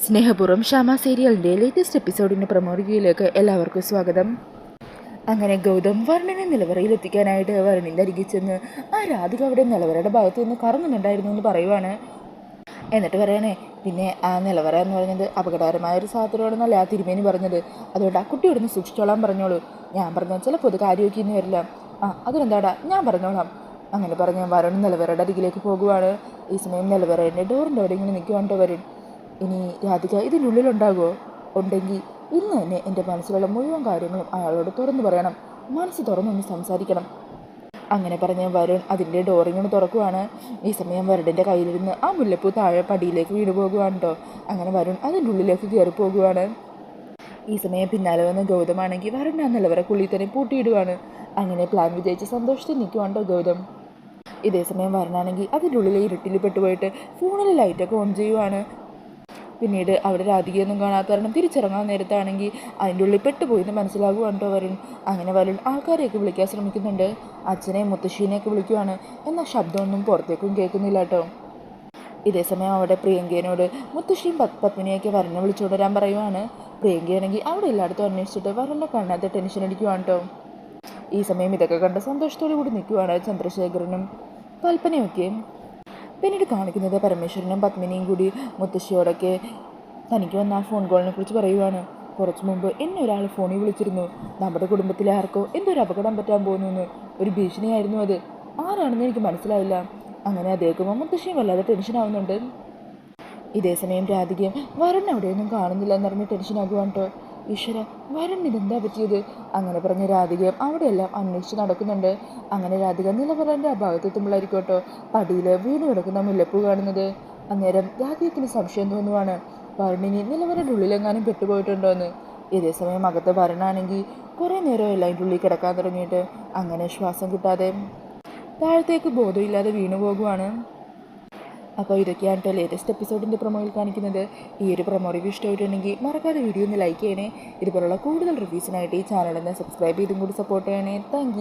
സ്നേഹപൂർവ്വം ഷാമ സീരിയലിൻ്റെ latest എപ്പിസോഡിൻ്റെ promo റിവ്യൂയിലേക്ക് എല്ലാവർക്കും സ്വാഗതം. അങ്ങനെ ഗൗതം വർണ്ണനെ നിലവറയിലെത്തിക്കാനായിട്ട് വരുണിൻ്റെ അരികിൽ ചെന്ന് ആ രാധിക അവിടെ നിലവറയുടെ ഭാഗത്ത് നിന്ന് കറങ്ങുന്നുണ്ടായിരുന്നു എന്ന് പറയുവാണ്. എന്നിട്ട് പറയണേ, പിന്നെ ആ നിലവറ എന്ന് പറയുന്നത് അപകടകരമായ ഒരു സാധനമാണെന്നല്ല ആ തിരുമേനി പറഞ്ഞത്. അതുകൊണ്ട് ആ കുട്ടി ഇവിടുന്ന് സൂക്ഷിച്ചോളാൻ പറഞ്ഞോളൂ. ഞാൻ പറഞ്ഞാൽ ചിലപ്പോൾ അത് കാര്യമൊക്കെ ഇന്ന് വരില്ല. അതിനെന്താടാ, ഞാൻ പറഞ്ഞോളാം. അങ്ങനെ പറഞ്ഞ വരുൺ നിലവറയുടെ അരികിലേക്ക് പോകുവാണ്. ഈ സമയം നിലവറയുടെ ഡോറിൻ്റെ അവിടെ ഇങ്ങനെ നിൽക്കുവാണ്ടോ വരുൺ. ഇനി രാധിക ഇതിനുള്ളിലുണ്ടാകുമോ? ഉണ്ടെങ്കിൽ ഇന്ന് തന്നെ എൻ്റെ മനസ്സിലുള്ള മുഴുവൻ കാര്യങ്ങളും അയാളോട് തുറന്നു പറയണം. മനസ്സ് തുറന്നൊന്ന് സംസാരിക്കണം. അങ്ങനെ പറഞ്ഞ് വരുൺ അതിൻ്റെ ഡോറിങ്ങനെ തുറക്കുവാണ്. ഈ സമയം വരുണിൻ്റെ കയ്യിലിരുന്ന് ആ മുല്ലപ്പൂ താഴെ പടിയിലേക്ക് വീണു പോകുവാണ് കേട്ടോ. അങ്ങനെ വരുൺ അതിൻ്റെ ഉള്ളിലേക്ക് കയറി പോകുവാണ്. ഈ സമയം പിന്നാലെ വന്ന് ഗൗതമാണെങ്കിൽ വരുൺ ആ നിലവറക്കുള്ളിൽ തന്നെ പൂട്ടിയിടുവാണ്. അങ്ങനെ പ്ലാൻ വിജയിച്ച് സന്തോഷത്തിൽ നിൽക്കുവാണ്ടോ ഗൗതം. ഇതേസമയം വരുണാണെങ്കിൽ അതിൻ്റെ ഉള്ളിലെ ഇരുട്ടിൽ പെട്ടുപോയിട്ട് ഫോണിൽ ലൈറ്റൊക്കെ ഓൺ ചെയ്യുവാണ്. പിന്നീട് അവിടെ രാധികയൊന്നും കാണാത്ത കാരണം തിരിച്ചിറങ്ങാൻ നേരത്താണെങ്കിൽ അതിൻ്റെ ഉള്ളിൽ പെട്ടുപോയിന്ന് മനസ്സിലാകുവാണ്ടോ വരുൺ. അങ്ങനെ വരുൺ ആൾക്കാരെയൊക്കെ വിളിക്കാൻ ശ്രമിക്കുന്നുണ്ട്. അച്ഛനെയും മുത്തശ്ശീനെയൊക്കെ വിളിക്കുവാണ്. എന്നാൽ ശബ്ദമൊന്നും പുറത്തേക്കും കേൾക്കുന്നില്ല കേട്ടോ. ഇതേസമയം അവിടെ പ്രിയങ്കേനോട് മുത്തശ്ശിയും പത്മിനിയൊക്കെ വരുണിനെ വിളിച്ചുകൊണ്ട് വരാൻ പറയുവാണ്. പ്രിയങ്കയാണെങ്കിൽ അവിടെ എല്ലായിടത്തും അന്വേഷിച്ചിട്ട് വരുണിനെ കാണാത്ത ടെൻഷൻ അടിക്കുവാണ് കേട്ടോ. ഈ സമയം ഇതൊക്കെ കണ്ട് സന്തോഷത്തോടു കൂടി നിൽക്കുവാണ് ചന്ദ്രശേഖരനും കൽപ്പനയൊക്കെയും. പിന്നീട് കാണിക്കുന്നത് പരമേശ്വരനും പത്മിനിയും കൂടി മുത്തശ്ശിയോടൊക്കെ തനിക്ക് വന്ന ആ ഫോൺ കോളിനെ കുറിച്ച് പറയുവാണ്. കുറച്ച് മുമ്പ് എന്നെ ഒരാൾ ഫോണിൽ വിളിച്ചിരുന്നു. നമ്മുടെ കുടുംബത്തിലെ ആർക്കോ എന്തൊരു അപകടം പറ്റാൻ പോകുന്നു. ഒരു ഭീഷണിയായിരുന്നു അത്. ആരാണെന്ന് എനിക്ക് മനസ്സിലായില്ല. അങ്ങനെ അതേക്കുമ്പോൾ മുത്തശ്ശിയും വല്ലാതെ ടെൻഷനാവുന്നുണ്ട്. ഇതേസമയം രാധികയും വരുൺ അവിടെയൊന്നും കാണുന്നില്ല എന്നറിഞ്ഞ് ടെൻഷനാകുവാണ് കേട്ടോ. ഈശ്വര, വരുൺ ഇതെന്താ പറ്റിയത്? അങ്ങനെ പറഞ്ഞ് രാധികയും അവിടെയെല്ലാം അന്വേഷിച്ച് നടക്കുന്നുണ്ട്. അങ്ങനെ രാധിക നിലവറൻ്റെ ആ ഭാഗത്തെത്തുമ്പോഴായിരിക്കും കേട്ടോ പടിയിൽ വീണ് കിടക്കുന്ന മുല്ലപ്പൂ കാണുന്നത്. അന്നേരം രാധികത്തിന് സംശയം തോന്നുവാണ്, വരുണിനി നിലവറയുടെ ഉള്ളിലെങ്ങാനും പെട്ടുപോയിട്ടുണ്ടോ എന്ന്. ഇതേസമയം അകത്ത് വരുണാണെങ്കിൽ കുറേ നേരം എല്ലാം അതിൻ്റെ ഉള്ളിൽ കിടക്കാൻ തുടങ്ങിയിട്ട് അങ്ങനെ ശ്വാസം കിട്ടാതെ താഴത്തേക്ക് ബോധമില്ലാതെ വീണു പോകുവാണ്. അപ്പോൾ ഇതൊക്കെയാണ് കേട്ടോ ലേറ്റസ്റ്റ് എപ്പിസോഡിൻ്റെ പ്രൊമോയിൽ കാണിക്കുന്നത്. ഈ ഒരു പ്രൊമോ റിവ്യൂ ഇഷ്ടമായിട്ടുണ്ടെങ്കിൽ മറക്കാതെ വീഡിയോ ഒന്ന് ലൈക്ക് ചെയ്യണേ. ഇതുപോലുള്ള കൂടുതൽ റിവ്യൂസിനായിട്ട് ഈ ചാനലൊന്ന് സബ്സ്ക്രൈബ് ചെയ്തും കൂടി സപ്പോർട്ട് ചെയ്യണേ. താങ്ക്